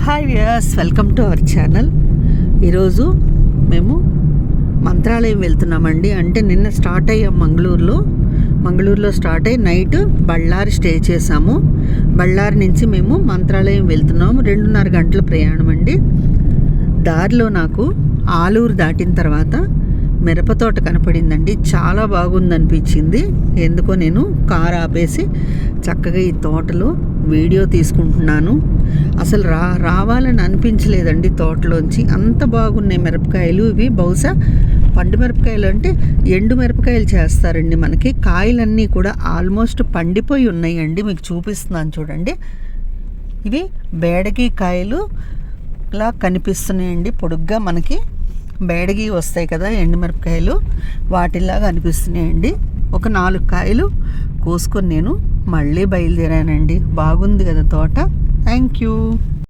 Hi viewers, welcome to our channel. ఈరోజు మేము మంత్రాలయం వెళ్తున్నామండి. అంటే నిన్న స్టార్ట్ అయ్యాం మంగళూరులో స్టార్ట్ అయ్యి నైట్ బళ్ళారి స్టే చేసాము. బళ్ళారి నుంచి మేము మంత్రాలయం వెళ్తున్నాము. 2.5 గంటల ప్రయాణం అండి. దారిలో నాకు ఆలూరు దాటిన తర్వాత మిరపతోట కనపడిందండి. చాలా బాగుందనిపించింది. ఎందుకో నేను కారు ఆపేసి చక్కగా ఈ తోటలో వీడియో తీసుకుంటున్నాను. అసలు రావాలని అనిపించలేదండి. తోటలోంచి అంత బాగున్నాయి మిరపకాయలు. ఇవి బహుశా పండు మిరపకాయలు అంటే ఎండు మిరపకాయలు చేస్తారండి. మనకి కాయలన్నీ కూడా ఆల్మోస్ట్ పండిపోయి ఉన్నాయండి. మీకు చూపిస్తున్నాను చూడండి. ఇవి బేడగి కాయలు ఇలా కనిపిస్తున్నాయండి. పొడుగ్గా మనకి బేడగి వస్తాయి కదా ఎండుమిరపకాయలు, వాటిలాగా అనిపిస్తున్నాయండి. ఒక 4 కాయలు కోసుకొని నేను మళ్ళీ బయలుదేరానండి. బాగుంది కదా తోట. Thank you.